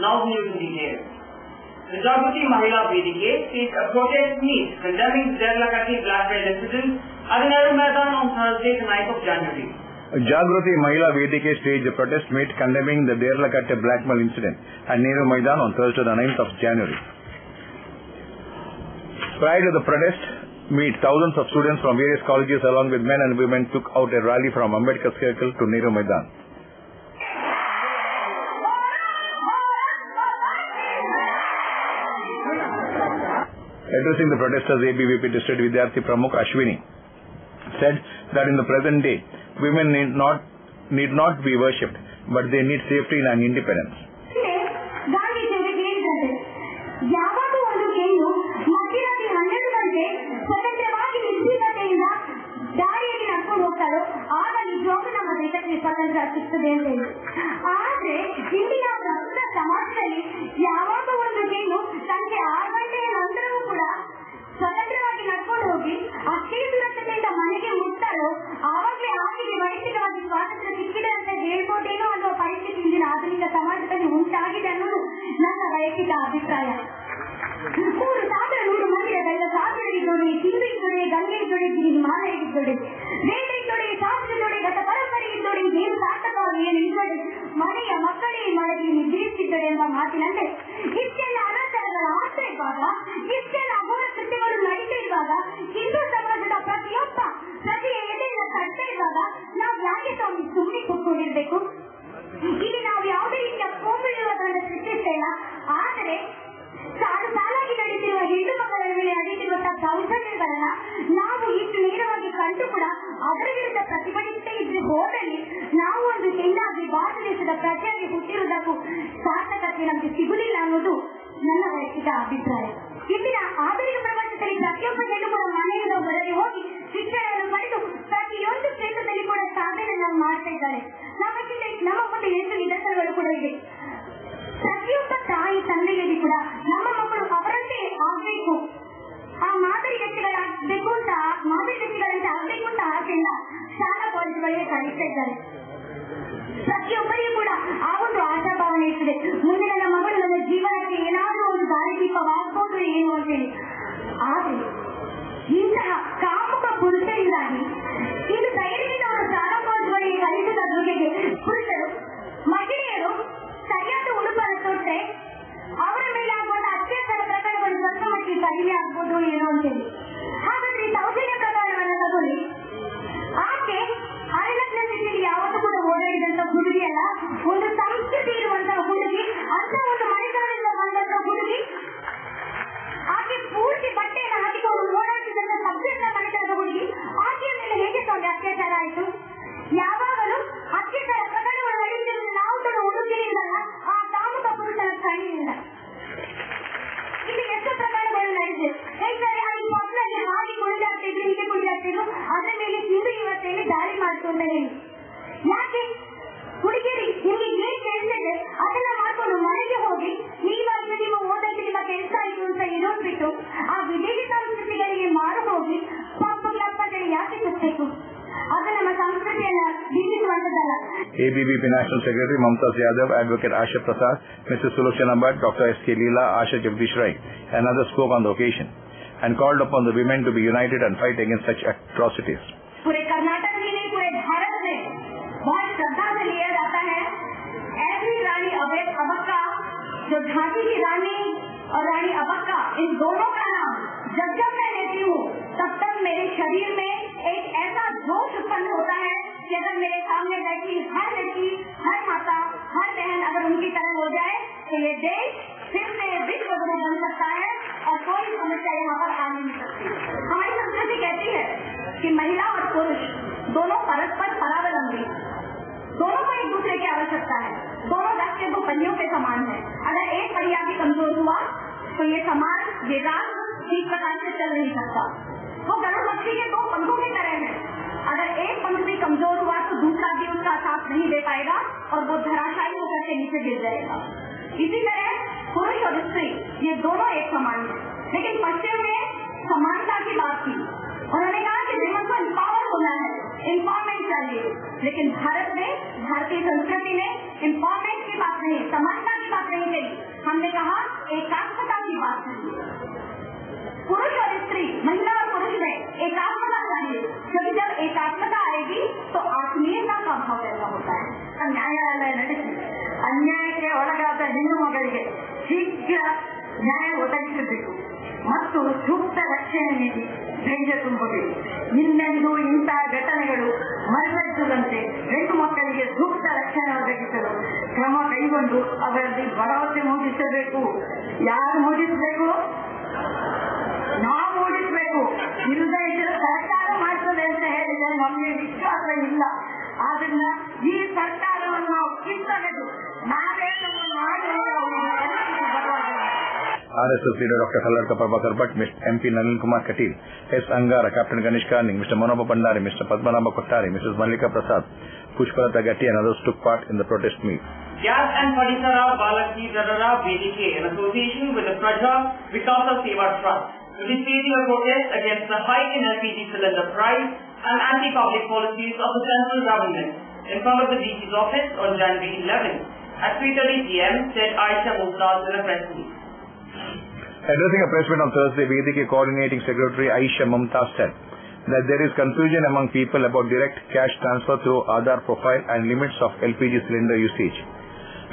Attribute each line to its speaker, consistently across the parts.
Speaker 1: Now views in detail. The Jagrati Mahila Vedike staged a protest meet condemning the Derlakatti blackmail incident at the Nehru Maidan on Thursday, the 9th of January.
Speaker 2: Jagrati Mahila Vedike staged a protest meet condemning the Derlakatti blackmail incident at Nehru Maidan on Thursday, the 9th of January. Prior to the protest meet, thousands of students from various colleges along with men and women took out a rally from Ambedkar Circle to Nehru Maidan. Addressing the protesters, ABVP District Vidyarthi Pramukh Ashwini said that in the present day, women need not be worshipped, but they need safety and independence.
Speaker 3: ಸ್ವತಂತ್ರ ಸಿಗ್ತದೆ ಅಂತ ಹೇಳಿ. ಆದ್ರೆ ಇಂದಿನ ಪ್ರಸ್ತುತ ಸಮಾಜದಲ್ಲಿ ಯಾವಾಗ ಒಂದು ಹೆಣ್ಣು ಸಂಜೆ 6 ಗಂಟೆಯ ನಂತರವೂ ಕೂಡ ಸ್ವತಂತ್ರವಾಗಿ ನಡ್ಕೊಂಡು ಹೋಗಿ ಅಷ್ಟೇ ಸುರಕ್ಷತೆಯಿಂದ ಮನೆಗೆ ಮುಟ್ತಾಳೋ ಆವಾಗಲೇ ಆಕೆಗೆ ವೈಯಕ್ತಿಕವಾಗಿ ಸ್ವಾತಂತ್ರ್ಯ ಸಿಕ್ಕಿದೆ ಅಂತ ಹೇಳ್ಬೋದೇನೋ ಅನ್ನುವ ಪರಿಸ್ಥಿತಿ ಇಂದಿನ ಆಧುನಿಕ ಸಮಾಜದಲ್ಲಿ ಉಂಟಾಗಿದೆ ಅನ್ನೋದು ನನ್ನ ವೈಯಕ್ತಿಕ ಅಭಿಪ್ರಾಯ. 3,100 ಮಂದಿಯ ಬೆಲ್ಲ ಸಾಧನೆ ಜೋಡಿ, ಹಿಂದಿ ಜೋಡಿ, ಗಂಗೆ ಜೋಡಿ, ಮಾನವ ಜೋಡಿ, ವೇದ ಜೋಡಿ, ಶಾಸ್ತ್ರ ಜೋಡಿ, ಗತ ಪರಂಪರೆ ಜೋಡಿ, ನೀರು ಸಾರ್ಥಕವಾಗಿ ನಿಂತರೆ ಮನೆಯ ಮಕ್ಕಳೇ ಮಳೆಗೆ ನಿದ್ರಿಸಿದ್ದರೆ ಎಂಬ ಮಾತಿನಂತೆ ಇಷ್ಟೆಲ್ಲ ಅನಾಚಾರಗಳ ಆಗ್ತಾ ಇರುವಾಗ, ಇಷ್ಟೆಲ್ಲ ಅಘೋರ ಕೃತ್ಯಗಳು ನಡೀತಾ ಇರುವಾಗ, ಹಿಂದೂ ಸಮಾಜದ ಪ್ರತಿಯೊಬ್ಬ ಪ್ರತಿಯ ಎದೆಯಿಂದ ಕಟ್ತಾ ಇರುವಾಗ ನಾವು ಯಾಕೆ ಸುಮ್ಮನೆ ಕೂತ್ಕೊಂಡಿರ್ಬೇಕು? ಇಲ್ಲಿ ನಾವು ಯಾವುದೇ ರೀತಿಯ ಕೋಮಿಡುವುದನ್ನು ಸೃಷ್ಟಿಸ್ತಾ ಇಲ್ಲ. ಆದರೆ ಸಾಲಾಗಿ ನಡೆಸಿರುವ ಹೆಣ್ಣು ಮಕ್ಕಳ ಮೇಲೆ ನಡೆಸಿರುವ ದೌರ್ಜನ್ಯಗಳನ್ನ ನಾವು ಇಷ್ಟು ನೇರವಾಗಿ ಕಂಡು ಕೂಡ ಅದರ ವಿರುದ್ಧ ಪ್ರತಿಭಟಿಸ್ತಾ ಇದ್ರೆ ಹೋದಲ್ಲಿ ನಾವು ಒಂದು ಹೆಣ್ಣಾಗಿ ಭಾರತ ದೇಶದ ಪ್ರಜೆಯಾಗಿ ಹುಟ್ಟಿರುವುದಕ್ಕೂ ಸಾರ್ಥಕತೆ ನಮಗೆ ಸಿಗುವುದಿಲ್ಲ ಅನ್ನೋದು ನನ್ನ ವೈಯಕ್ತಿಕ ಅಭಿಪ್ರಾಯ. ಇಂದಿನ ಆಧುನಿಕ ಪ್ರಪಂಚದಲ್ಲಿ ಪ್ರತಿಯೊಬ್ಬ ಹೆಣ್ಣು ಕೂಡ ಮನೆಯಿಂದ ಹೊರಗೆ ಹೋಗಿ ಶಿಕ್ಷಣವನ್ನು ಪಡೆದು ಪ್ರತಿಯೊಂದು ಕ್ಷೇತ್ರದಲ್ಲಿ ಕೂಡ ಸಾಧನೆಯನ್ನು ಮಾಡ್ತಾ ಇದ್ದಾರೆ. ನಮ್ಮ ಮುಂದೆ ಎಷ್ಟು ನಿದರ್ಶನಗಳು ಕೂಡ ಇದೆ. ಪ್ರತಿಯೊಬ್ಬ ತಾಯಿ ತಂದೆಯಲ್ಲಿ ಕೂಡ ನಮ್ಮ ಮಕ್ಕಳು ಅವರಂತೆ ಆಗ್ಬೇಕು, ಆ ಮಾದರಿ ವ್ಯಕ್ತಿಗಳಾಗಬೇಕು ಅಂತ ಆಗಬೇಕು ಅಂತ ಆಸೆಯಿಂದ ಶಾಲಾ ಕಾಲೇಜುಗಳಿಗೆ ಕಲಿಸ್ತಾ ಇದ್ದಾರೆ. ಪ್ರತಿಯೊಬ್ಬರಿಗೂ ಕೂಡ ಆ ಒಂದು ಆಶಾಭಾವನೆ ಇರ್ತದೆ, ಮುಂದೆ ನನ್ನ ಮಗಳು ನನ್ನ ಜೀವನಕ್ಕೆ ಏನಾದರೂ ಒಂದು ದಾರಿದೀಪವಾಗಬಹುದು ಏನು ಅಂತೇಳಿ. ಆದ್ರೆ ಇಂತಹ ಕಾಮುಕ ಪುರುಷರಿಂದಾಗಿ ಇನ್ನು ಧೈರ್ಯದಿಂದ ಅವರು ಶಾಲಾ ಕಾಲೇಜುಗಳಿಗೆ ಕಲಿಸಿದ ಜೊತೆಗೆ ಪುರುಷರು ಮಹಿಳೆಯರು ಸರಿಯಾದ ಉಡುಪನ್ನು ತೊಟ್ಟರೆ ಅವರ ಮೇಲೆ ಆಗುವಂತ ಅತ್ಯಾಚಾರ ಪ್ರಕರಣಗಳು ಸ್ವಲ್ಪ ಮಟ್ಟಿಗೆ ಕಡಿಮೆ ಆಗ್ಬೋದು ಏನೋ ಅಂತೇಳಿ. ಹಾಗಾದ್ರೆ ಸೌಜನ್ಯ ಪ್ರಕರಣವನ್ನು ತಗೊಳ್ಳಿ. ಆಕೆ ಅರೆಲಗ್ನ ಸ್ಥಿತಿಯಲ್ಲಿ ಯಾವತ್ತೂ ಕೂಡ ಓಡಾಡಿದಂತ ಹುಡುಗಿ ಅಲ್ಲ, ಒಂದು ಸಂಸ್ಕೃತಿ ಇರುವಂತಹ ಹುಡುಗಿ, ಅಂತ ಒಂದು ಮನೆತನದಿಂದ ಬಂದಂತ ಹುಡುಗಿ. ಆಕೆ ಪೂರ್ತಿ ಬಟ್ಟೆಯನ್ನು ಹಾಕಿಕೊಂಡು ಓಡಾಡ್ತಿದ್ದಂತ ಸಭ್ಯದ ಮನೆತನದ ಹುಡುಗಿ. ಆಕೆಯ ಮೇಲೆ ಹೇಗೆ ಸ್ವಾಮಿ ಅತ್ಯಾಚಾರ ಆಯಿತು? ಯಾವಾಗಲೂ ಅತ್ಯಾಚಾರ ಪ್ರಕರಣಗಳು ನಡೆಯುತ್ತಿರುವುದು ನಾವು ಕೂಡ ಹುಡುಗಿಯಿಂದಲ್ಲ, ಆ ಕಾಮುಕ ಪುರುಷನ ಕಣ್ಣಿನಿಂದ. ಇಲ್ಲಿ ಎಷ್ಟು ಪ್ರಕರಣಗಳು ನಡೆದಿದೆ. ಹೇಳ್ತಾರೆ ಅಲ್ಲಿ ಪಕ್ಕದಲ್ಲಿ ಹಾಗೆ ಕುಣಿದಾಡ್ತಿದ್ರು, ಹೀಗೆ ಕುಣಿದಾಡ್ತಿದ್ರು, ಅದರ ಮೇಲೆ ಹಿಂದೂ ಯುವತಿಯಲ್ಲಿ ದಾಳಿ ಮಾಡ್ತು ಅಂತ ಹೇಳಿ. ಯಾಕೆ ಹುಡುಗಿಯರಿ ನಿಮ್ಗೆ ಏನ್ ಕೇಳ್ತಿದೆ ಅದನ್ನ ಮಾಡ್ಕೊಂಡು ಮನೆಗೆ ಹೋಗಿ ನೀವಾಗಿ ನಿಮ್ಮ ಓದಕ್ಕೆ ನಿಮ್ಮ ಕೆಲಸ ಆಯ್ತು ಅಂತ ಇರೋದ್ಬಿಟ್ಟು ಆ ವಿದೇಶಿ ಸಂಸ್ಕೃತಿಗಳಿಗೆ ಮಾರು ಹೋಗಿ ಪಪ್ಪಲ್ಲಿ ಯಾಕೆ ಗೊತ್ತಬೇಕು? ಅದು ನಮ್ಮ ಸಂಸ್ಕೃತಿಯನ್ನ ಬಿಂಬಿಸುವಂತದ್ದಲ್ಲ.
Speaker 2: ABVP National Secretary Mamtaz Yadav, Advocate Asha Prasad, Mrs. Sulochana Bhatt, Dr. S.K. Leela, Asha Jagdish Rai and others spoke on the occasion and called upon the women to be united and fight against such atrocities.
Speaker 3: पूरे कर्नाटक में नहीं, पूरे भारत में बहुत श्रद्धा से लिया जाता है ऐसी रानी अबक्का, जो झांसी की रानी और रानी अबक्का, इन दोनों का नाम जब जब मैं लेती हूँ तब तक मेरे शरीर में एक ऐसा जोश उत्पन्न होता है कि अगर मेरे सामने बैठी हर लड़की, हर माता, हर बहन अगर उनकी तरह हो जाए तो ये देश फिर से विश्व गुरु बन सकता है और कोई समस्या यहाँ पर आ नहीं सकती। हमारी संस्कृति कहती है कि महिला और पुरुष दोनों परस्पर परावलंबी, दोनों को एक दूसरे की आवश्यकता है, दोनों रथ के 2 पहियों के समान है। अगर एक पहिया भी कमजोर हुआ तो ये समाज, ये राष्ट्र ठीक प्रकार से चल नहीं सकता। वो गरुड़ पक्षी के 2 पंखों की तरह है, अगर एक पंख भी कमजोर हुआ तो दूसरा भी उसका साथ नहीं दे पाएगा और वो धराशायी होकर के नीचे गिर जाएगा। इसी तरह पुरुष और स्त्री ये दोनों एक समान है, लेकिन पश्चिम ने समानता की बात की, उन्होंने कहा कि विमन को एम्पावर होना है, एम्पावरमेंट चाहिए, लेकिन भारत में, भारतीय संस्कृति में एम्पावरमेंट की बात नहीं, समानता की बात नहीं कही, हमने कहा एकात्मता की बात कही। पुरुष और स्त्री, महिला और पुरुष में एकात्मता चाहिए, क्योंकि जब एकात्मता आएगी तो आत्मीयता का भाव पैदा होता है। ನ್ಯಾಯಾಲಯ ನಡೆಸಿ ಅನ್ಯಾಯಕ್ಕೆ ಒಳಗಾದ ಹೆಣ್ಣು ಮಗಳಿಗೆ ಶೀಘ್ರ ನ್ಯಾಯ ಒದಗಿಸಬೇಕು ಮತ್ತು ಸೂಕ್ತ ರಕ್ಷಣೆ ನೀಡಿ ಧೈರ್ಯ ತುಂಬಬೇಕು. ಇನ್ನೆಂದು ಇಂತಹ ಘಟನೆಗಳು ಮರುಕಳಿಸದಂತೆ ಹೆಣ್ಣು ಮಕ್ಕಳಿಗೆ ಸೂಕ್ತ ರಕ್ಷಣೆ ಒದಗಿಸಲು ಕ್ರಮ ಕೈಗೊಂಡು ಅವರಲ್ಲಿ ಭರವಸೆ ಮೂಡಿಸಬೇಕು. ಯಾರು ಮೂಡಿಸಬೇಕು? ನಾವು ಮೂಡಿಸಬೇಕು. ಇಲ್ಲದ ಇದ್ರೆ ಸರ್ಕಾರ ಮಾಡ್ತದೆ ಅಂತ ಹೇಳಿದ್ರೆ ನಮಗೆ ವಿಶ್ವಾಸ ಇಲ್ಲ. ಆದ್ರಿಂದ ಈ ಸರ್ಕಾರವನ್ನು ನಾವು ಕಿತ್ತೊಗೆದು ನಾವೇನು
Speaker 2: RSS leader Dr. Kallarka Prabhakar Bhatt, Mr. MP Nalin Kumar Katil, S. Angara, Captain Ganesh Karnik, Mr. Manoba Pandari, Mr. Padmanabha Kottari, Mrs. Mallika Prasad, Pushpalata Gatti and others took part in the protest meet.
Speaker 1: Vyas and Padisara Balaki Dadara Vedike in association with the Praja Vikasa Seva Trust to display a protest against the hike in LPG cylinder price and anti-public policies of the central government in front of the DC's office on January 11 at 3:30 p.m. said Aisha Mumtaz in a press release.
Speaker 2: Addressing a press meet on Thursday, Vedike Coordinating Secretary Aisha Mumtaz said that there is confusion among people about direct cash transfer through Aadhaar profile and limits of LPG cylinder usage.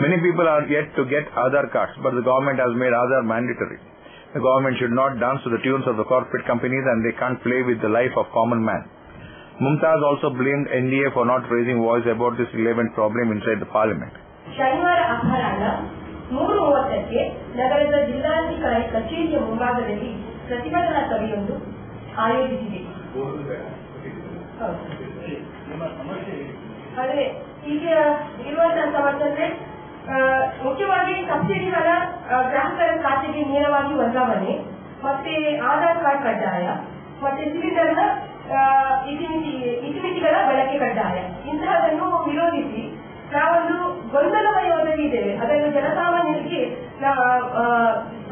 Speaker 2: Many people are yet to get Aadhaar cards, but the government has made Aadhaar mandatory. The government should not dance to the tunes of the corporate companies and they can't play with the life of common man. Mumtaz also blamed NDA for not raising voice about this relevant problem inside the parliament.
Speaker 4: ಶನಿವಾರ ಅಪರಾಹ್ನ 3:30ಕ್ಕೆ ನಗರದ ಜಿಲ್ಲಾಧಿಕಾರಿ ಕಚೇರಿಯ ಮುಂಭಾಗದಲ್ಲಿ ಪ್ರತಿಭಟನಾ ಸಭೆಯೊಂದು ಆಯೋಜಿಸಿದೆ. ಅದೇ ಈಗ ಇರುವಂತಹ ಸಮಸ್ಯೆ ಮುಖ್ಯವಾಗಿ ಸಬ್ಸಿಡಿಗಳ ಗ್ರಾಹಕರ ಖಾತೆಗೆ ನೇರವಾಗಿ ವರ್ಗಾವಣೆ, ಮತ್ತೆ ಆಧಾರ್ ಕಾರ್ಡ್ ಕಡ್ಡಾಯ, ಮತ್ತೆ ಸಿಲಿಂಡರ್ನ ಇತಿಮಿತಿಗಳ ಬಳಕೆ ಕಡ್ಡಾಯ. ಇಂತಹದನ್ನು ವಿರೋಧಿಸಿ ನಾವೊಂದು ಗೊಂದಲಮಯವಾಗಿದ್ದೇವೆ. ಅದನ್ನು ಜನಸಾಮಾನ್ಯರಿಗೆ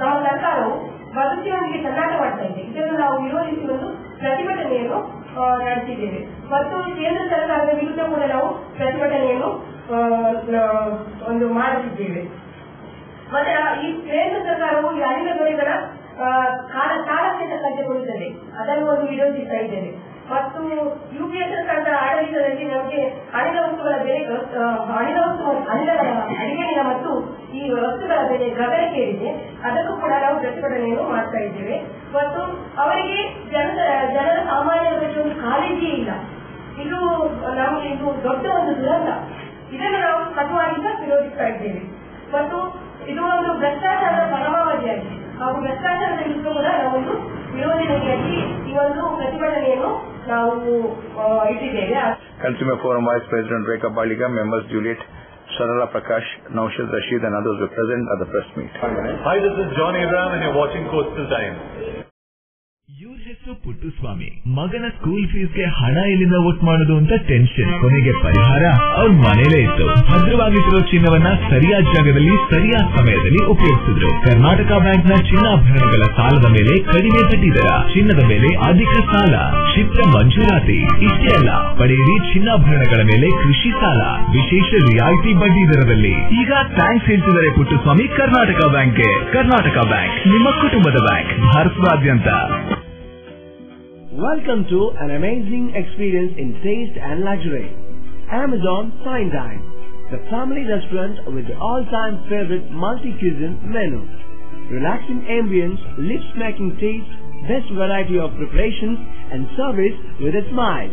Speaker 4: ನಮ್ಮ ಸರ್ಕಾರವು ಬದುಕಿನೊಂದಿಗೆ ಚಲ್ಲಾಟ ಮಾಡ್ತಾ ಇದೆ. ಇದನ್ನು ನಾವು ವಿರೋಧಿಸಿ ಒಂದು ಪ್ರತಿಭಟನೆಯನ್ನು ನಡೆಸಿದ್ದೇವೆ ಮತ್ತು ಕೇಂದ್ರ ಸರ್ಕಾರದ ವಿರುದ್ಧ ಕೂಡ ನಾವು ಪ್ರತಿಭಟನೆಯನ್ನು ಒಂದು ಮಾಡುತ್ತಿದ್ದೇವೆ. ಮತ್ತೆ ಈ ಕೇಂದ್ರ ಸರ್ಕಾರವು ಈ ಅನಿಲ ದೊರೆಗಳ ಕಾಲಕ್ಕೆ ತಕ್ಕಂತೆ ಕೊಡುತ್ತದೆ, ಅದನ್ನು ಒಂದು ವಿರೋಧಿಸ್ತಾ ಇದ್ದೇವೆ. ಮತ್ತು ಯುಪಿಎ ಸರ್ಕಾರದ ಆಡಳಿತದಲ್ಲಿ ನಮಗೆ ಅನಿಲಗಳ ಅಡಿಗೆಯ ಮತ್ತು ಈ ವಸ್ತುಗಳ ಬೆಲೆ ಗಗನಕ್ಕೇರಿದೆ. ಅದಕ್ಕೂ ಕೂಡ ನಾವು ಪ್ರತಿಭಟನೆಯನ್ನು ಮಾಡ್ತಾ ಇದ್ದೇವೆ. ಮತ್ತು ಅವರಿಗೆ ಜನರ ಸಾಮಾನ್ಯರ ಬಗ್ಗೆ ಒಂದು ಕಾಳಜಿಯೇ ಇಲ್ಲ. ಇದು ನಮಗೆ ಇದು ದೊಡ್ಡ ಒಂದು ದುರಂತ. ಇದನ್ನು ನಾವು ಕಟುವಾಗಿಂದ ವಿರೋಧಿಸ್ತಾ ಇದ್ದೇವೆ. ಮತ್ತು ಇದು ಒಂದು ಭ್ರಷ್ಟಾಚಾರದ ಪರಮಾವಧಿಯಾಗಿದೆ. ಹಾಗೂ ಭ್ರಷ್ಟಾಚಾರದ ವಿರುದ್ಧ ಕೂಡ ನಾವೊಂದು ವಿರೋಧನೆಯಾಗಿ ಈ ಒಂದು ಪ್ರತಿಭಟನೆಯನ್ನು ನಾವು ಇಟ್ಟಿದ್ದೇವೆ.
Speaker 2: Consumer Forum Vice President Rekha Baliga, members Juliet, Sharala Prakash, Naushad Rashid and others were present at the press meet.
Speaker 5: Hi, this is John Abraham and you're watching Coastal Times.
Speaker 6: ಇವ್ರ ಹೆಸರು ಪುಟ್ಟುಸ್ವಾಮಿ. ಮಗನ ಸ್ಕೂಲ್ ಫೀಸ್ಗೆ ಹಣ ಎಲ್ಲಿಂದ ಒಟ್ಟು ಮಾಡೋದು ಅಂತ tension. ಕೊನೆಗೆ ಪರಿಹಾರ ಅವ್ರ ಮನೇಲೇ ಇತ್ತು. ಭದ್ರವಾಗಿಟ್ಟಿರೋ ಚಿನ್ನವನ್ನ ಸರಿಯಾದ ಜಾಗದಲ್ಲಿ ಸರಿಯಾದ ಸಮಯದಲ್ಲಿ ಉಪಯೋಗಿಸಿದ್ರು. ಕರ್ನಾಟಕ ಬ್ಯಾಂಕ್ನ ಚಿನ್ನಾಭರಣಗಳ ಸಾಲದ ಮೇಲೆ ಕಡಿಮೆ ಬಡ್ಡಿ ದರ, ಚಿನ್ನದ ಮೇಲೆ ಅಧಿಕ ಸಾಲ, ಕ್ಷಿಪ್ರ ಮಂಜೂರಾತಿ. ಇಷ್ಟೇ ಅಲ್ಲ, ಪಡೆಯಿರಿ ಚಿನ್ನಾಭರಣಗಳ ಮೇಲೆ ಕೃಷಿ ಸಾಲ ವಿಶೇಷ ರಿಯಾಯಿತಿ ಬಡ್ಡಿ ದರದಲ್ಲಿ. ಈಗ ಥ್ಯಾಂಕ್ಸ್ ಹೇಳ್ತಿದ್ದಾರೆ ಪುಟ್ಟುಸ್ವಾಮಿ ಕರ್ನಾಟಕ ಬ್ಯಾಂಕ್ಗೆ. ಕರ್ನಾಟಕ ಬ್ಯಾಂಕ್ ನಿಮ್ಮ ಕುಟುಂಬದ ಬ್ಯಾಂಕ್, ಭಾರತದಾದ್ಯಂತ.
Speaker 7: Welcome to an amazing experience in taste and luxury. Amazon Fine Dine, the family restaurant with the all-time favorite multi-cuisine menu. Relaxing ambience, lips-smacking taste, best variety of preparations and service with a smile.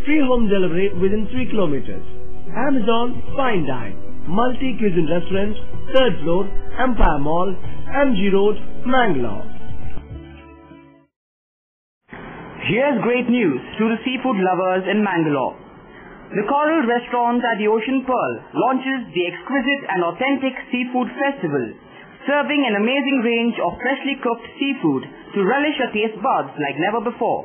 Speaker 7: Free home delivery within 3 kilometers. Amazon Fine Dine, multi-cuisine restaurant, 3rd floor, Empire Mall, MG Road, Mangalore.
Speaker 1: Here's great news to the seafood lovers in Mangalore. The Coral Restaurant at the Ocean Pearl launches the exquisite and authentic Seafood Festival, serving an amazing range of freshly cooked seafood to relish your taste buds like never before.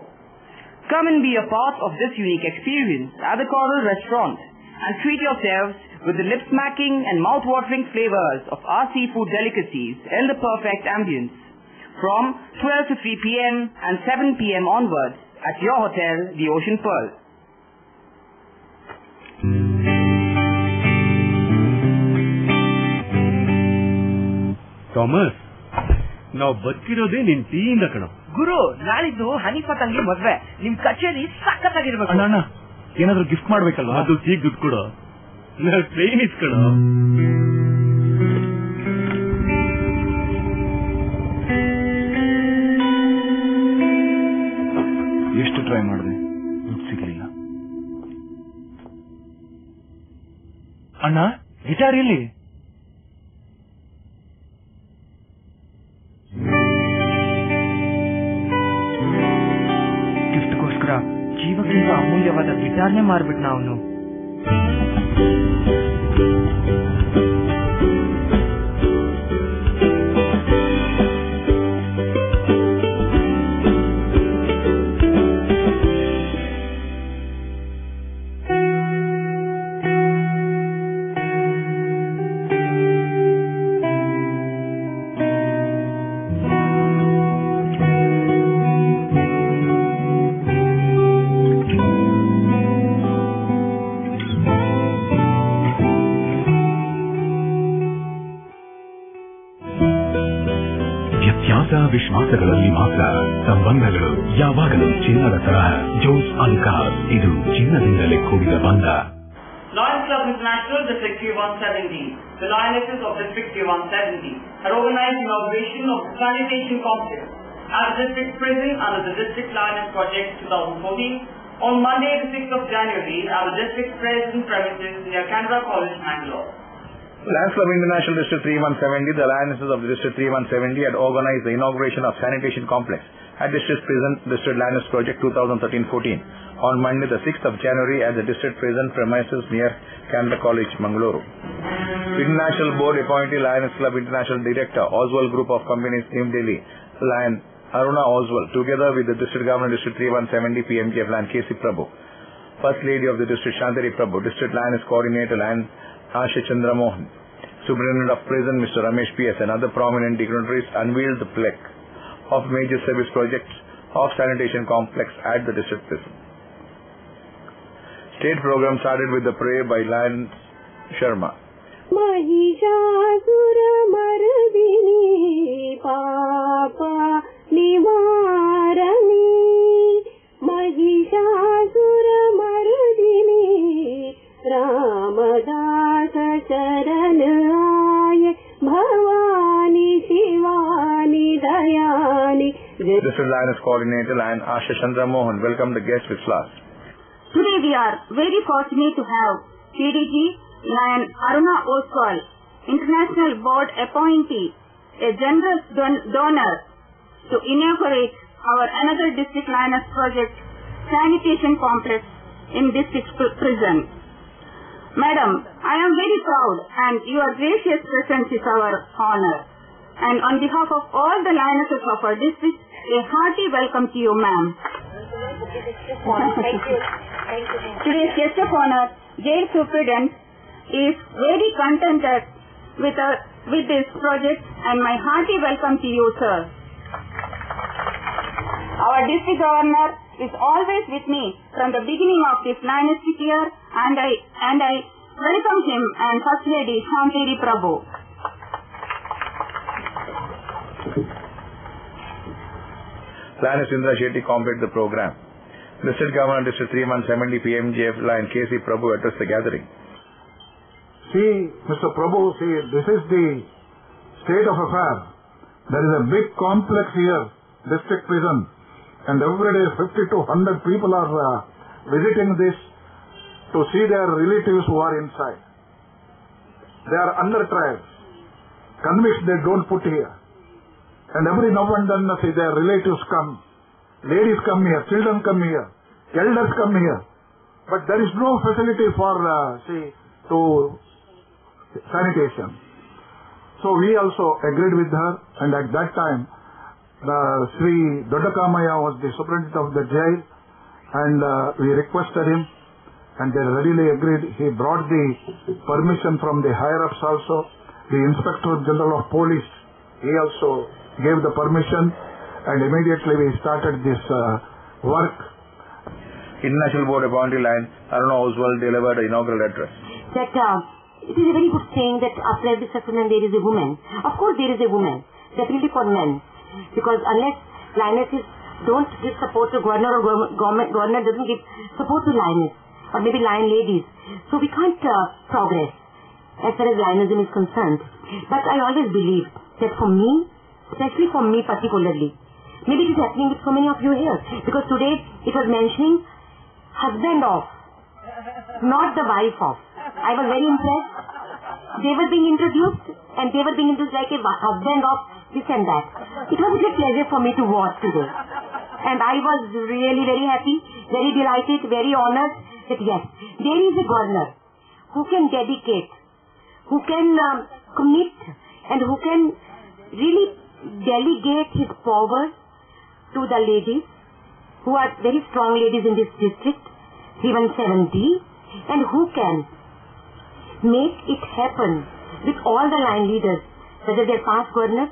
Speaker 1: Come and be a part of this unique experience at the Coral Restaurant and treat yourselves with the lip-smacking and mouth-watering flavors of our seafood delicacies in the perfect ambience. From 12 to 3 p.m. and 7 p.m. onwards at your hotel, the Ocean Pearl.
Speaker 8: Commerce. ನಾವು ಬದುಕಿರೋದೇ ನಿನ್ ಟೀಯಿಂದ ಕಣ.
Speaker 1: ಗುರು, ನಾಳಿದ್ದು ಹನೀಫಾ ತಂಗಿ ಮದ್ವೆ. ನಿಮ್ ಕಚೇರಿ ಸಖತ್ತಾಗಿರ್ಬೇಕು.
Speaker 8: ಅಣ್ಣ, ಏನಾದ್ರು ಗಿಫ್ಟ್ ಮಾಡ್ಬೇಕಲ್ವಾ? ಅದು ಈಗ ದುಡ್ಡು ಕೊಡು. ಟ್ರೈನ್ ಇಸ್ಕಣ.
Speaker 2: ಎಷ್ಟು ಟ್ರೈ ಮಾಡಿದೆ, ದುಡ್ಡು ಸಿಗ್ಲಿಲ್ಲ.
Speaker 8: ಅಣ್ಣ, ಗಿಟಾರ್ ಎಲ್ಲಿ?
Speaker 1: ಗಿಫ್ಟ್ಗೋಸ್ಕರ ಜೀವಕ್ಕಿಂತ ಅಮೂಲ್ಯವಾದ ಗಿಟಾರ್ನೇ ಮಾರ್ಬಿಟ್ನ ಅವನು.
Speaker 6: ವಿಶ್ವಾಸಗಳಲ್ಲಿ ಮಾತ್ರ ಸಂಬಂಧಗಳು ಯಾವಾಗಲೂ ಚಿನ್ನದ ತರಹ. ಜೋಸ್ ಅಲ್ಕಾರ್, ಇದು ಚಿನ್ನದಿಂದಲೇ ಕೂಡಿದ ಬಂಧ.
Speaker 1: Lions Club International District 3170, the Lionesses of District 3170 had organized inauguration of the sanitation complex at the district prison under the District Lioness Project 2014 on Monday the 6th of January at the district prison premises near Canberra College, Mangalore.
Speaker 2: Lions Club International District 3170, the Lionesses of the District 3170 had organized the inauguration of sanitation complex at District Prison District Lioness Project 2013-14 on Monday the 6th of January at the district prison premises near Canberra College, Mangalore. International Board appointee Lions Club International Director Oswald Group of Companies, New Delhi, Lion Aruna Oswald, together with the District Governor District 3170 PMGF Lion KC Prabhu, First Lady of the District Shantari Prabhu, District Lioness Coordinator Lion Asha Chandra Mohan, Superintendent of Prison Mr. Ramesh PS and other prominent dignitaries unveiled the plaque of major service projects of sanitation complex at the district prison. State program started with the prayer by Lion Sharma.
Speaker 3: Mahishasura Mardini पाप निवारणी, महिषासुर मर्दिनी रामदास शरण आये, भवानी शिवानी दयानी.
Speaker 2: District Lioness Coordinator Lion Asha Chandra Mohan welcomed the guests with flowers.
Speaker 3: Today we are very fortunate to have PDG Lion Aruna Oswald, International Board appointee, a generous donor, to inaugurate our another District Lioness Project sanitation complex in District Prison. Madam, I am very proud and your gracious presence is our honor. And on behalf of all the lionesses of our district, a hearty welcome to you, ma'am.
Speaker 9: Thank you.
Speaker 3: Today's guest of honor, Jail Superintendent, is very contented with this project, and my hearty welcome to you, sir. Our district governor is always with me from the beginning of this lionessy year, and I welcome him and First Lady Shantari Prabhu.
Speaker 2: Lioness Indra Shetty completed the program. District Governor District 3170 PMGF Lion KC Prabhu addressed the gathering.
Speaker 10: See, Mr. Prabhu, this is the state of affairs. There is a big complex here, district prison, and every day 50 to 100 people are visiting this to see their relatives who are inside. They are under trial. Convicts they don't put here. And every now and then their relatives come. Ladies come here, children come here, elders come here. But there is no facility for, to sanitation. So we also agreed with her, and at that time, Sri Dodakamaya was the superintendent of the jail, and we requested him, and they readily agreed. He brought the permission from the higher-ups also. The Inspector General of Police, he also gave the permission, and immediately we started this work.
Speaker 2: International Board appointee Lion Aruna Oswald delivered an inaugural address.
Speaker 3: That
Speaker 9: it is a very good saying that after every successman there is a woman. Of course there is a woman, definitely for men. Because unless lionesses don't give support to governor or governor doesn't give support to lioness or maybe lion ladies. So we can't progress as far as lionism is concerned. But I always believe that for me, especially for me particularly, maybe it is happening with so many of you here. Because today it was mentioning husband of, not the wife of. I was very impressed. They were being introduced and they were being introduced like a husband of this and that. It was a great pleasure for me to watch today. And I was really very happy, very delighted, very honored that yes, there is a governor who can dedicate, who can commit and who can really delegate his power to the ladies who are very strong ladies in this district, 3170, and who can make it happen with all the line leaders, whether they are past governors,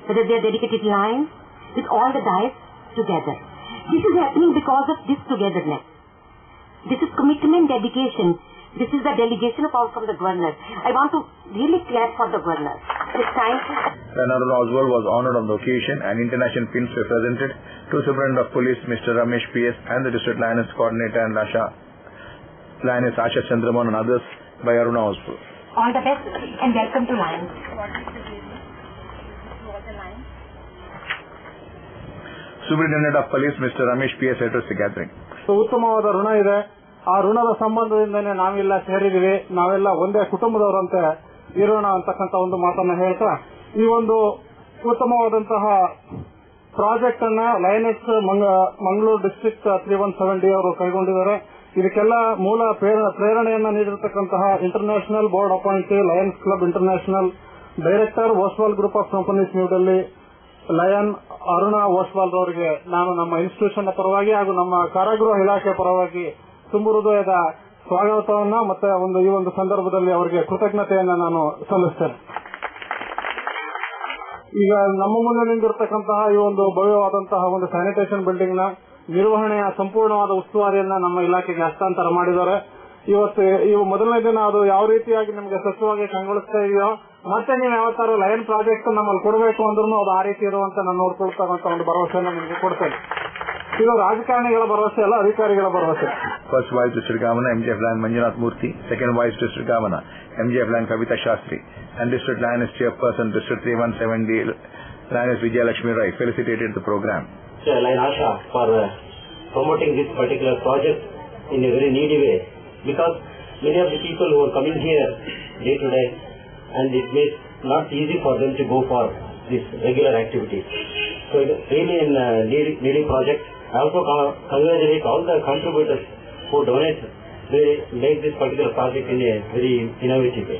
Speaker 9: whether they are dedicated lines, with all the diets together. This is happening because of this togetherness. This is commitment, dedication. This is the delegation of power from the governor. I want to really clap for the governor. It's time to...
Speaker 2: Aruna Oswal was honored on the occasion and international pins were presented to Superintendent of Police Mr. Ramesh PS and the District Lioness Coordinator and Lioness Asha Chandramohan and others by Aruna Oswal.
Speaker 9: All the best and welcome to Lions.
Speaker 2: Superintendent of Police Mr. Ramesh PS addressed the gathering.
Speaker 11: ಉತ್ತಮವಾದ ಋಣ ಇದೆ. ಆ ಋಣದ ಸಂಬಂಧದಿಂದನೇ ನಾವೆಲ್ಲ ಸೇರಿದ್ದೀವಿ, ನಾವೆಲ್ಲ ಒಂದೇ ಕುಟುಂಬದವರಂತೆ ಇರೋಣ ಅಂತಕ್ಕಂಥ ಒಂದು ಮಾತನ್ನ ಹೇಳ್ತಾ ಈ ಒಂದು ಉತ್ತಮವಾದಂತಹ ಪ್ರಾಜೆಕ್ಟ್ ಅನ್ನ ಲಯನೆಸ್ ಮಂಗಳೂರು ಡಿಸ್ಟ್ರಿಕ್ಟ್ 317D ಅವರು ಕೈಗೊಂಡಿದ್ದಾರೆ. ಇದಕ್ಕೆಲ್ಲ ಮೂಲ ಪ್ರೇರಣೆಯನ್ನ ನೀಡಿರತಕ್ಕಂತಹ international board appointee lions club international director Oswal group of companies new Delhi lion Aruna Oswal ಅವರಿಗೆ ನಾನು ನಮ್ಮ ಇನ್ಸ್ಟಿಟ್ಯೂಷನ್ ಪರವಾಗಿ ಹಾಗೂ ನಮ್ಮ ಕಾರಾಗೃಹ ಇಲಾಖೆ ಪರವಾಗಿ ತುಂಬು ಹೃದಯದ ಸ್ವಾಗತವನ್ನ ಮತ್ತೆ ಈ ಒಂದು ಸಂದರ್ಭದಲ್ಲಿ ಅವರಿಗೆ ಕೃತಜ್ಞತೆಯನ್ನ ನಾನು ಸಲ್ಲಿಸ್ತೇನೆ. ಈಗ ನಮ್ಮ ಮುಂದೆ ನಿಂತಿರತಕ್ಕಂತಹ ಈ ಒಂದು ಭವ್ಯವಾದಂತಹ ಒಂದು ಸ್ಯಾನಿಟೇಷನ್ ಬಿಲ್ಡಿಂಗ್ ನ ನಿರ್ವಹಣೆಯ ಸಂಪೂರ್ಣವಾದ ಉಸ್ತುವಾರಿಯನ್ನ ನಮ್ಮ ಇಲಾಖೆಗೆ ಹಸ್ತಾಂತರ ಮಾಡಿದ್ದಾರೆ. ಇವು ಮೊದಲನೇ ದಿನ ಅದು ಯಾವ ರೀತಿಯಾಗಿ ನಿಮಗೆ ಸಸ್ಯವಾಗಿ ಕಂಗೊಳಿಸ್ತಾ ಇದೆಯೋ ಮತ್ತೆ ನೀವು ಯಾವತ್ತಾರು ಲಯನ್ ಪ್ರಾಜೆಕ್ಟ್ ನಮ್ಮಲ್ಲಿ ಕೊಡಬೇಕು ಅಂದ್ರೂ ಅದು ಆ ರೀತಿ ಇರುವಂತ ನಾನು ನೋಡ್ಕೊಳ್ತಾರಂತ ಒಂದು ಭರವಸೆಯನ್ನು ನಿಮಗೆ ಕೊಡ್ತೇನೆ. ಇದು ರಾಜಕಾರಣಿಗಳ ಭರವಸೆ ಅಲ್ಲ, ಅಧಿಕಾರಿಗಳ ಭರವಸೆ.
Speaker 2: First vice district governor MJF Lion Manjunath Murthy, second vice district governor MJF Lion Kavita Shastri, and district lioness chairperson district 317D lioness Vijaya Lakshmi Rai felicitated the program.
Speaker 12: Lion Asha for promoting this particular project in a very needy way, because many of the people who are coming here day to day, and it makes not easy for them to go for this regular activities. So it is really a needy project. I also congratulate all the contributors who donate. They make this particular project in a very innovative way.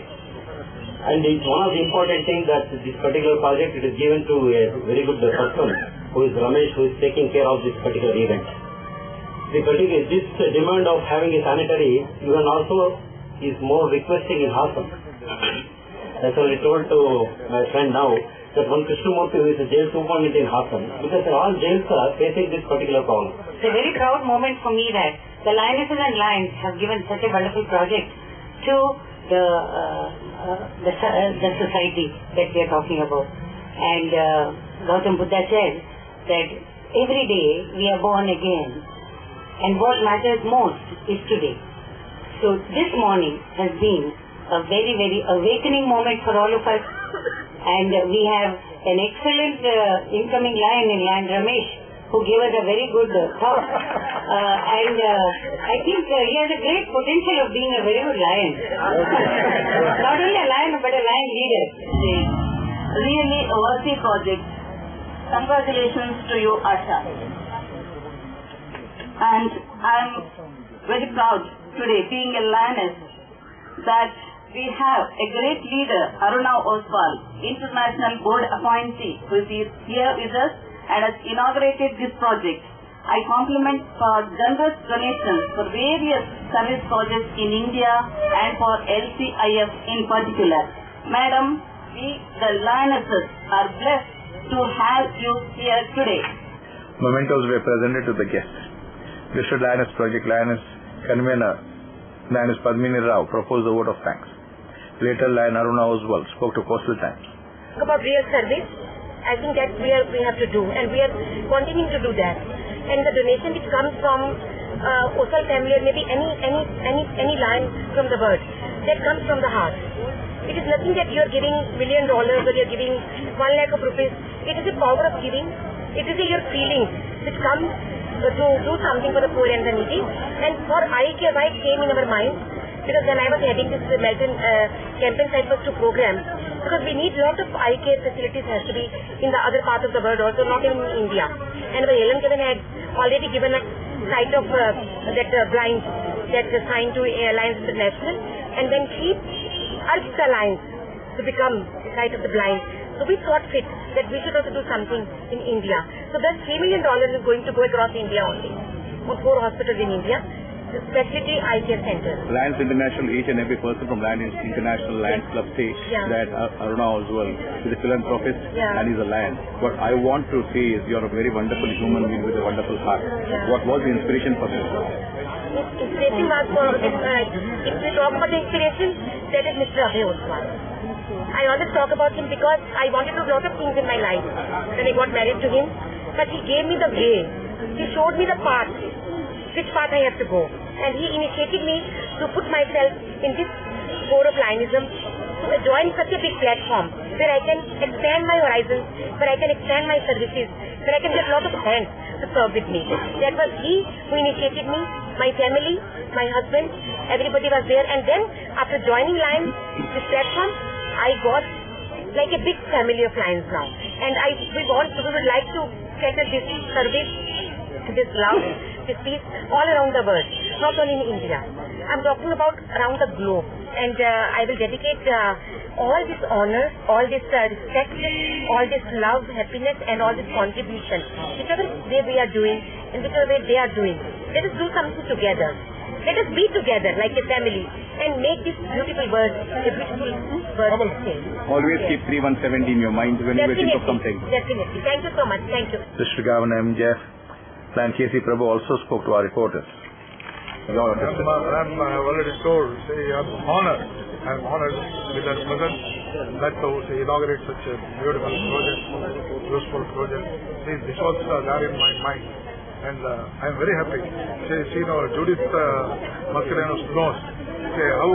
Speaker 12: And it's one of the important things that this particular project it is given to a very good person who is Ramesh, who is taking care of this particular event. This demand of having a sanitary even also is more requesting in Hassan. That's what I told to my friend now, that one Krishnamurthy who is a jail superintendent in Hassan, because all jails are facing this particular problem.
Speaker 9: It's a very proud moment for me that the Lionesses and Lions have given such a wonderful project to the society that we are talking about. And Gautam Buddha said that every day we are born again, and what matters most is today. So this morning has been a very, very awakening moment for all of us, and we have an excellent incoming lion in Lion Ramesh, who gave us a very good talk, and I think he has a great potential of being a very good lion. Not only a lion but a lion leader.
Speaker 13: Really a worthy project. Congratulations to you, Asha. And I'm very proud today, being a lioness, that we have a great leader, Aruna Oswal, international board appointee, who is here with us and has inaugurated this project. I compliment for generous donations for various service projects in India and for LCIF in particular. Madam, we, the lionesses, are blessed to have you here today.
Speaker 2: Mementos were presented to the guests. District Lioness Project Lioness Convener Lioness Padmini Rao proposed a vote of thanks. Later, Lion Aruna Oswal spoke to Coastal Times.
Speaker 9: About real service, I think that we have to do, and we are continuing to do that. And the donation which comes from Oswal family, or maybe any lion from the bird, that comes from the heart. It is nothing that you are giving $1 million or you are giving 1 lakh of rupees. It is the power of giving. It is your feelings which come to do something for the poor and the needy. And for eye care, why it came in our mind? Because when I was heading this Melton campaign site was to program, because we need lot of eye care facilities has to be in the other part of the world also, not in India. And when Ellen Kevin had already given a site of blind, that signed to Alliance International, and then she urged the Alliance to become the site of the blind. So we thought fit that we should also do something in India. So that $3 million is going to go across India only, for 4 hospitals in India, specialty eye care centers.
Speaker 2: Lions International, each and every person from Lions International Lions Club say that Aruna Oswal is a philanthropist and he's a lion. What I want to say is you're a very wonderful human being with a wonderful heart. What was the inspiration for this?
Speaker 9: Inspiration was for, if we talk about the inspiration, that is Mr. Abhay Oswal. I always talk about him because I wanted to do a lot of things in my life when I got married to him, but he gave me the way. He showed me the path, which path I have to go, and he initiated me to put myself in this core of Lionism, to join such a big platform where I can expand my horizons, where I can expand my services, where I can get a lot of hands to serve with me. That was he who initiated me, my family, my husband, everybody was there. And then after joining Lions, this platform, I got like a big family of Lions now. And we would like to cater this service, this love, this peace all around the world, not only in India. I'm talking about around the globe. And I will dedicate all this honor, all this respect, all this love, happiness, and all this contribution, whichever way we are doing, and whichever way they are doing. Let us do something together. Let us be together like a family and make this beautiful world a beautiful world.
Speaker 2: Always keep 3170 in your mind when you think of something.
Speaker 9: Definitely. Thank you so much. Thank you.
Speaker 2: Mr. Governor MJF, Lion KC Prabhu also spoke to our reporters.
Speaker 10: I'm already told, I'm honored. I'm honored with that presence. That to inaugurate such a beautiful project, useful project. This was there in my mind. And I'm very happy. Judith Mascarenos knows how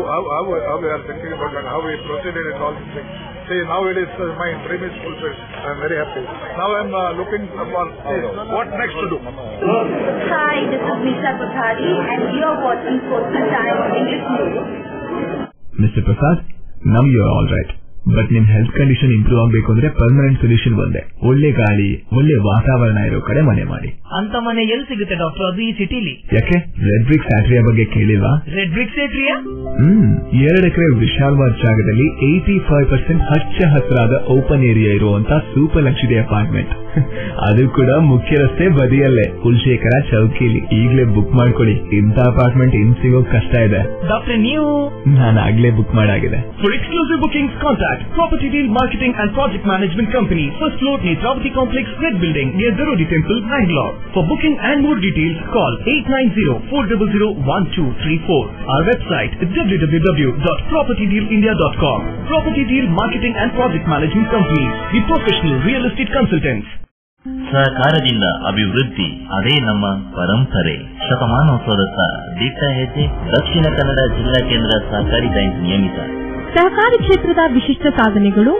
Speaker 10: we are thinking about and how we proceeded in all these things. Nowadays my dream is fulfilled. I'm very happy. Now I'm looking for what next to do.
Speaker 3: Hi, this is Nisha Kothari and you're watching Coastal Times English News.
Speaker 6: Mr. Prasad, now you're alright. But ನಿಮ್ health condition improve ಆಗಬೇಕು ಅಂದ್ರೆ permanent solution ಒಂದೇ, ಒಳ್ಳೆ ಗಾಳಿ, ಒಳ್ಳೆ ವಾತಾವರಣ ಇರೋ ಕಡೆ ಮನೆ ಮಾಡಿ.
Speaker 1: ಅಂತ ಮನೆ ಎಲ್ಲಿ ಸಿಗುತ್ತೆ ಡಾಕ್ಟರ್? ಅದು ಈ ಸಿಟಿಲಿ.
Speaker 6: ಯಾಕೆ ರೆಡ್ ಬ್ರಿಕ್ಸ್ ಆಟ್ರಿಯಾ ಬಗ್ಗೆ ಕೇಳಿಲ್ವಾ?
Speaker 1: ರೆಡ್ ಬ್ರಿಕ್ಸ್ ಆಟ್ರಿಯಾ
Speaker 6: 2 ಎಕರೆ ವಿಶಾಲವಾದ ಜಾಗದಲ್ಲಿ 85% ಹಚ್ಚ ಹಸಿರಾದ ಓಪನ್ ಏರಿಯಾ ಇರುವಂತ ಸೂಪರ್ ಲಕ್ಸುರಿ ಅಪಾರ್ಟ್ಮೆಂಟ್. ಅದು ಕೂಡ ಮುಖ್ಯ ರಸ್ತೆ ಬದಿಯಲ್ಲೇ, ಕುಲಶೇಖರ ಚೌಕಿಲಿ. ಈಗಲೇ ಬುಕ್ ಮಾಡ್ಕೊಳ್ಳಿ. ಇಂಥ ಅಪಾರ್ಟ್ಮೆಂಟ್ ಇನ್ ಸಿಗೋಕ್ ಕಷ್ಟ ಇದೆ.
Speaker 1: ಡಾಕ್ಟರ್ ನೀವು?
Speaker 6: ನಾನು ಆಗ್ಲೇ ಬುಕ್ ಮಾಡಾಗಿದೆ.
Speaker 1: For exclusive bookings contact Property Deal Marketing and Project Management Company, first floor, Netravati Complex, Red Building, near Darodi Temple, Bangalore. For booking and more details, call 890-400-1234. Our website is www.propertydealindia.com. Property Deal Marketing and Project Management Company, the professional real estate consultants.
Speaker 14: ಸಹಕಾರದಿಂದ ಅಭಿವೃದ್ಧಿ, ಅದೇ ನಮ್ಮ ಪರಂಪರೆ. ಶತಮಾನೋತ್ಸವದತ್ತ ದಿಟ್ಟ ಹೆಜ್ಜೆ. ದಕ್ಷಿಣ ಕನ್ನಡ ಜಿಲ್ಲಾ ಕೇಂದ್ರ ಸಹಕಾರಿ ಬ್ಯಾಂಕ್ ನಿಯಮಿತ.
Speaker 15: ಸಹಕಾರಿ ಕ್ಷೇತ್ರದ ವಿಶಿಷ್ಟ ಸಾಧನೆಗಳು.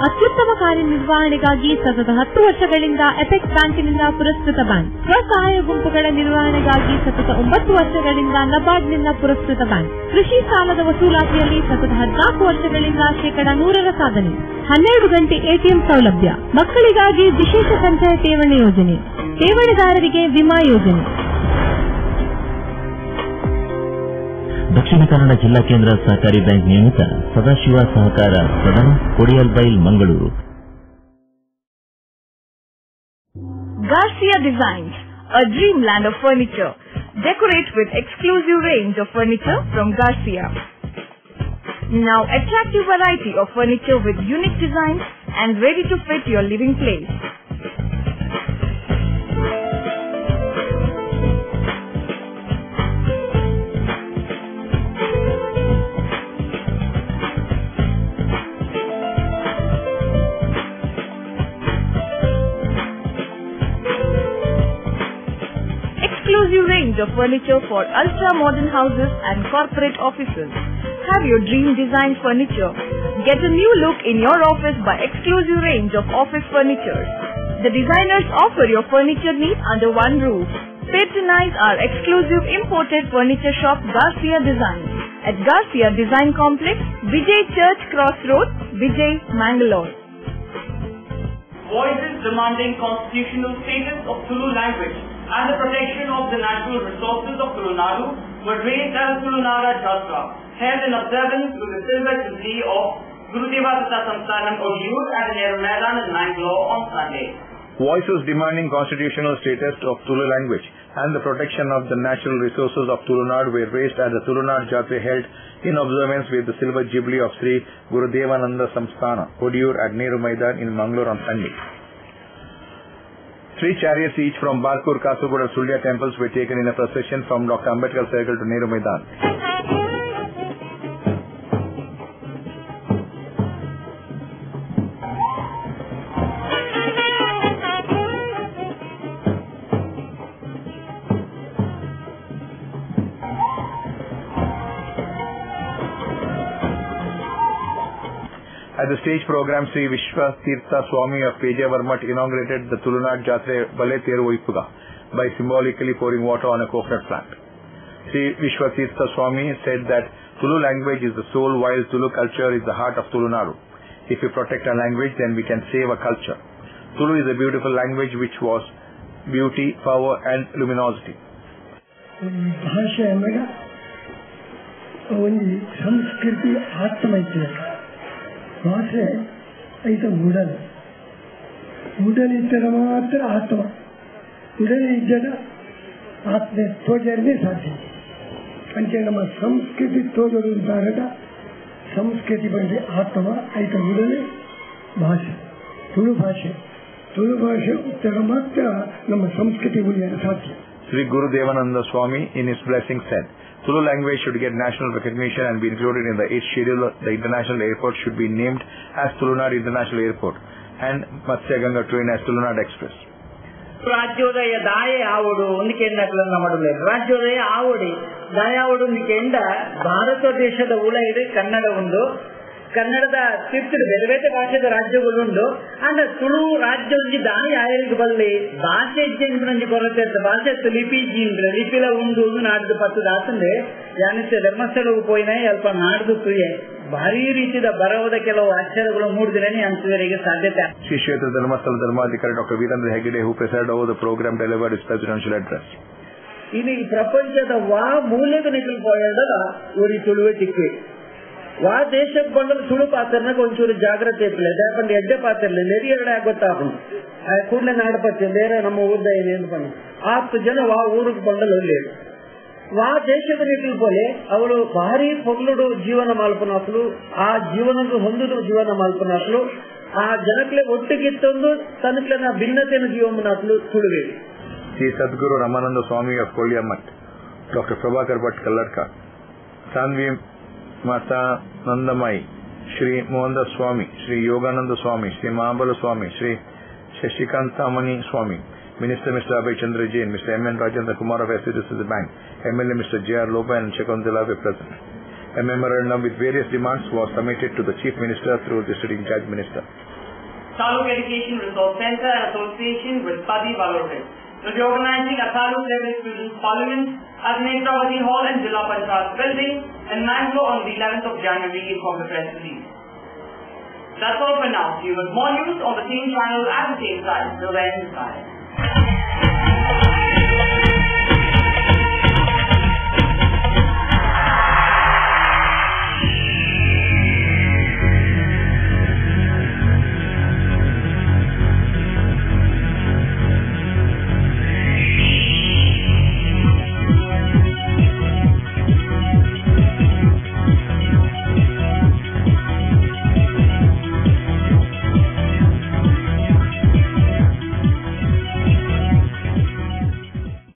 Speaker 15: ಅತ್ಯುತ್ತಮ ಕಾರ್ಯನಿರ್ವಹಣೆಗಾಗಿ ಸತತ 10 ವರ್ಷಗಳಿಂದ ಎಪೆಕ್ಸ್ ಬ್ಯಾಂಕಿನಿಂದ ಪುರಸ್ಕೃತ ಬ್ಯಾಂಕ್. ಸ್ವಸಹಾಯ ಗುಂಪುಗಳ ನಿರ್ವಹಣೆಗಾಗಿ ಸತತ 9 ವರ್ಷಗಳಿಂದ ನಬಾರ್ಡ್ನಿಂದ ಪುರಸ್ಕೃತ ಬ್ಯಾಂಕ್. ಕೃಷಿ ಸಾಲದ ವಸೂಲಾತಿಯಲ್ಲಿ ಸತತ 14 ವರ್ಷಗಳಿಂದ 100% ಸಾಧನೆ. 12 ಗಂಟೆ ಎಟಿಎಂ ಸೌಲಭ್ಯ. ಮಕ್ಕಳಿಗಾಗಿ ವಿಶೇಷ ಸಂಚಯ ಠೇವಣಿ ಯೋಜನೆ. ಠೇವಣಿದಾರರಿಗೆ ವಿಮಾ ಯೋಜನೆ.
Speaker 14: ದಕ್ಷಿಣ ಕನ್ನಡ ಜಿಲ್ಲಾ ಕೇಂದ್ರ ಸಹಕಾರಿ ಬ್ಯಾಂಕ್ ನಿಯಮಿತ ಸದಾಶಿವ ಸಹಕಾರ ಸದನ, Kodialbail, Mangaluru.
Speaker 15: Garcia Designs, a dreamland of furniture. Decorate with exclusive range of furniture from Garcia. Now attractive variety of furniture with unique designs and ready to fit your living place.
Speaker 16: of furniture for ultra-modern houses and corporate offices. Have your dream design furniture. Get a new look in your office by exclusive range of office furniture. The designers offer your furniture needs under one roof. Patronize our exclusive imported furniture shop Garcia Design at Garcia Design Complex, Vijay Church Cross Road, Vijay, Mangalore.
Speaker 1: Voices demanding constitutional status of Tulu language and the protection of the natural resources of Tulu Nadu were raised at the Tulunara Jatra, held in observance to the silver jubilee of Gurudeva Datta Samsthanam Odiyur at the Nehru Maidan in Mangalore on Sunday.
Speaker 2: Voices demanding constitutional status of Tulu language and the protection of the natural resources of Tulunadu were raised at the Tulunadu Jatra held in observance with the silver jubilee of Sri Gurudevananda Samsthana Odiyur at Nehru Maidan in Mangalore on Sunday. 3 chariots each from Barkur, Kasaragod and Sulya temples were taken in a procession from Dr. Ambedkar Circle to Nehru Maidan. At the stage program, Sri Vishwa Tirtha Swami of Pejavarmat inaugurated the Tulunadu Jatra Bale Teru Ippuga by symbolically pouring water on a coconut plant. Sri Vishwa Tirtha Swami said that Tulu language is the soul while Tulu culture is the heart of Tulunadu. If we protect our language, then we can save our culture. Tulu is a beautiful language which was beauty, power and luminosity.
Speaker 17: ಭಾಷೆ ಅಂದಾಗ ಒಂದು ಸಂಸ್ಕೃತಿ ಆತ್ಮ ಐತೆ. ಭಾಷೆ ಐತೆ ಉಡಲಿದ್ದರೆ ಮಾತ್ರ ಆತ್ಮ. ಉಡಲಿದ್ದರೆ ಆತ್ಮ ತೋಜರೇ ಸಾಧ್ಯ. ಅಂಚೆ ನಮ್ಮ ಸಂಸ್ಕೃತಿ ತೋಜರು ಅಂತಾರಟ ಸಂಸ್ಕೃತಿ ಬಗ್ಗೆ ಆತ್ಮ ಐತೆ ಉಡಲಿ ಭಾಷೆ ತುಳು ಭಾಷೆ ಇದ್ದರೆ ಮಾತ್ರ ನಮ್ಮ ಸಂಸ್ಕೃತಿ ಉಳಿಯಲು ಸಾಧ್ಯ.
Speaker 2: Sri Gurudevananda Swami in his blessing said, Tulu language should get national recognition and be included in the 8th schedule. The international airport should be named as Tulunadu International Airport and Matsyaganga train as Tulunadu Express.
Speaker 18: Rajyodaya ದಾಯ ಆವಡು ಒಂದಕ್ಕೆಂಡ ಮಾಡಬೇಕು. ರಾಜ್ಯೋದಯ ಆವಡಿ ದಾಯ ಆವಡು ಒಂದಕ್ಕೆಂಡ ಭಾರತ ದೇಶದ ಉಳ ಇದೆ ಕನ್ನಡ ಒಂದು. ಕನ್ನಡದ ತಿರ್ತಿಡು ಬೇರೆ ಬೇರೆ ಭಾಷೆದ ರಾಜ್ಯಗಳುಂಡು ಅಂದ್ರೆ ತುಳು ರಾಜ್ಯ ಒಂಜಿ ದಾನಿ ಆಯಲಿಗೆ ಬಲ್ಲಿ ಭಾಷೆ ಇಜ್ಜೆಂಜಿ ಕೊರತೆ ಇರ್ತದೆ. ಭಾಷೆ ಲಿಪಿ ಜೀನ್ರೆ ಲಿಪಿಲ ಉಂಡು ನಾಡ್ದು ಪತ್ತು ದಾತಂದ್ರೆ ಯಾನಿತ್ತೆ ಧರ್ಮಸ್ಥಳವು ಪೋಯಿನಾಯಿ ಅಲ್ಪ ನಾಡ್ದು ತುಯೆ ಭಾರಿ ರೀತಿಯ ಬರವದ ಕೆಲವು ಅಕ್ಷರಗಳು ಮೂಡಿದ್ರೆ ಅಂತಿದರಿಗೆ ಸಾಧ್ಯತೆ.
Speaker 2: Sri Kshetra Dharmasthala Dharmadhikari Dr. Virendra Hegde, who presided over the program, delivered his presidential address.
Speaker 18: ಇನ್ನು ಈ ಪ್ರಪಂಚದ ವಾ ಮೂಲೆಗೆ ನಿಖಿಲ್ ಪೋಯದ ಊರಿ ತುಳುವೆ ತಿಕ್ಕಿ ವಾ ದೇಶಕ್ಕೆ ಬಂದ್ರೆ ತುಳು ಪಾತ್ರನಾಗ ಒಂಚೂರು ಜಾಗ್ರತೆ ಇರ್ಲಿಲ್ಲ. ಯಾಕಂದ್ರೆ ಎಡ್ಡೆ ಪಾತ್ರ ಇರಲಿಲ್ಲ. ನೆರಿಯರಡೆ ಗೊತ್ತಾಗ ಕೂಡಲೇ ನಾಡಪತ್ತೆ ಬೇರೆ ನಮ್ಮ ಊರ್ದ ಏನೇನು ಬಂದು 10 ಜನ ವಾ ಊರಿಗೆ ಬಂಡಲು ಒಳ್ಳೆ ವಾ ದೇಶದ ನಿಖಿಲ್ ಪೋಲೆ ಅವಳು ಭಾರಿ ಪೊಗಲುಡು ಜೀವನ ಮಾಲ್ಪನಾಕ್ಲು ಆ ಜೀವನದ ಹೊಂದುದು ಜೀವನ ಮಾಲ್ಪನಾಕ್ಲು ಆ ಜನಕ್ಲೆ ಒಟ್ಟಿಗಿತ್ತೊಂದು ತನಕ್ಲೆ ಭಿನ್ನತೆಯನ್ನು ಜೀವನನಾಕ್ಲು ತುಳುವೆ.
Speaker 2: Sri Sadguru Ramananda Swami of Kolyamat, Dr. Prabhakar Bhatt Kalladka, Sanvi Mata Nandamai, Sri Mohandas Swami, Sri Yogananda Swami, Sri Mahabala Swami, Sri Shashikanta Swami, Minister Mr. Abhay Chandra Jain, Mr. M.N. Rajendra Kumar of SCDC Bank, MLA Mr. J.R. Loba and Shakuntala were present. A memorandum with various demands was submitted to the Chief Minister through the District Judge Minister.
Speaker 1: Taluk Education Resource Center in association with Padi Valorville will be organizing a Taluk Level Students' Parliament at Netravati Hall and Jilla Panchayat building in Mangalore on the 11th of January from the press release. That's all for now. See you with more news on the same channel at the same time. Till then, bye.